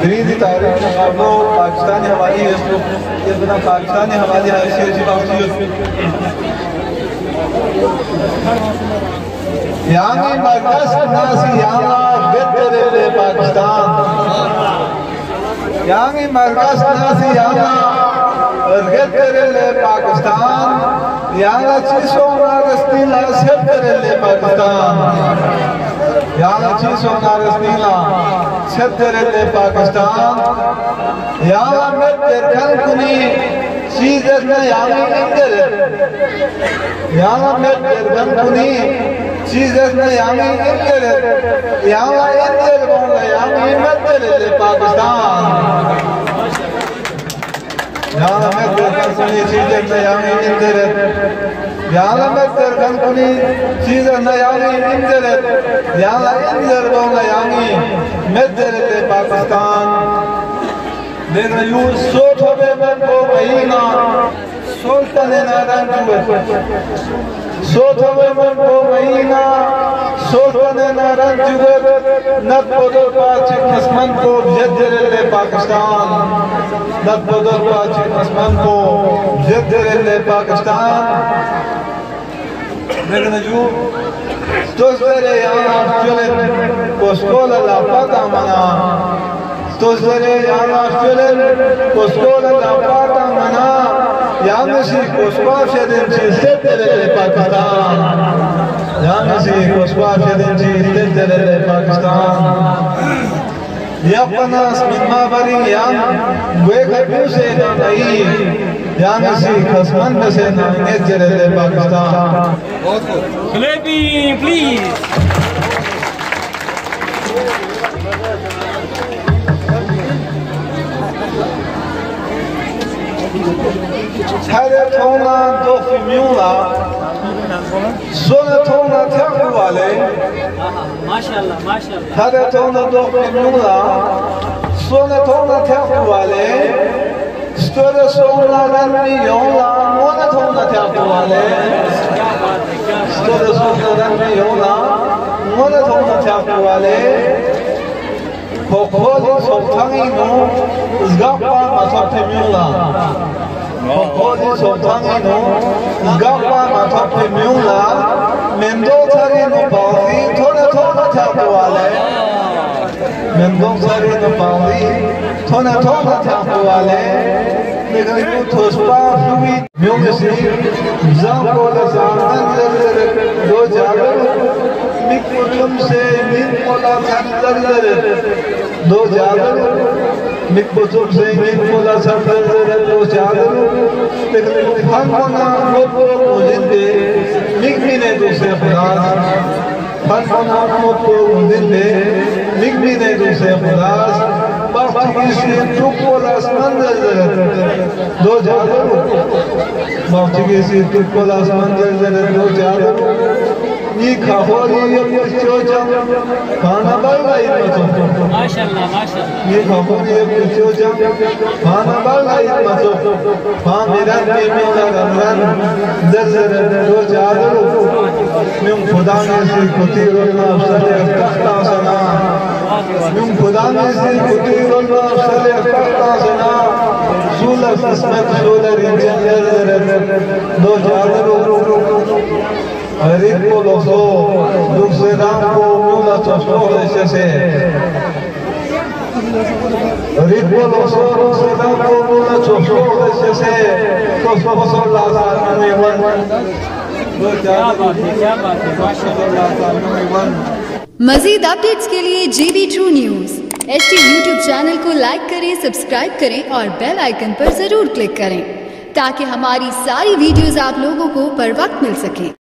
दरीदी तारीख मुकाबलो पाकिस्तानी हवाली है ये बना पाकिस्तानी हवाली है शेर बावजी यानी मरकज नासी याला बेहतरे पाकिस्तान यानी मरकज नासी याला बेहतरे पाकिस्तान याला चीसो नारस्तीला सेहतरे पाकिस्तान याला चीसो नारस्तीला सेहतरे पाकिस्तान याला मेरे कुनी चीज़ न यानी इंदर याला मेरे कुनी चीज़ न यानी इंदर याला इंदर बोला यानी मेरे पाकिस्तान याला मेरे कुनी चीज़ न यानी इंदर याला मेरे कुनी चीज़ न यानी इंदर याला इंदर बोला यानी मेरे पाकिस्तान देखना यूं सोच होवे मन को महीना सोचता लेना रंजुए सोच होवे मन को महीना सोचता लेना रंजुए नत बदल पाची किस्मत को जद्दरे पाकिस्तान नत बदल पाची किस्मत को जद्दरे पाकिस्तान देखना यूं सोचते यहाँ चले को स्कूल ला पता मना तोज़रे याना फिलन कोस्कोला लापाता मना यानसी कोस्वा शेदिन चीज़ तेरे पाकिस्तान यानसी कोस्वा शेदिन चीज़ तेरे पाकिस्तान यापना स्मिमा बरी यान वे कभी से नहीं यानसी खसमन से नहीं तेरे Pakistan Clapping, please. Hade tona do fimula, sona tona teku wale. Maşallah, maşallah. Hade tona do fimula, sona tona teku wale. Störe sona ranni yola, mona tona teku wale. Störe sona ranni yola, mona tona teku wale. Kokoli sultani no, zgapa matapte mula. Kokoli sultani no, zgapa matapte mula. Mendozari no pauzi, tona tona tapuale. Mendozari no pauzi, tona tona tapuale. Negribu tospa fui, mjongesi, zambo la zandan do jagar. मिकुचुम से मिकुला संदर्दर दो जादर मिकुचुम से मिकुला संदर्दर दो जादर लेकिन फनफना मोपो मुजिंदे मिकमिने दूसरे फराज फनफना मोपो मुजिंदे मिकमिने दूसरे फराज बाकी से टुकोला संदर्दर दो जादर बाकी से टुकोला संदर्दर दो जादर ये खबरी ये चोचा खाना बालाई मचो माशाल्लाह माशाल्लाह ये खबरी ये चोचा खाना बालाई मचो मेरा मेरा रमजान जजर दो जादू मैं खुदा ने से कुती रोना अफसर तख्ता सना मैं खुदा ने से कुती रोना अफसर तख्ता सना सूला किस्मत सूला रिंजर दो जादू Ritmo loso, dulce dampo, mula tosore se. Ritmo loso, dulce dampo, mula tosore se. Tospo la number one. क्या बात है माशाल्लाह। मजीद अपडेट्स के लिए GB True News HT YouTube channel को लाइक करें, सब्सक्राइब करें और बेल आइकन पर जरूर क्लिक करें ताकि हमारी सारी वीडियोस आप लोगों को बर वक्त मिल सके।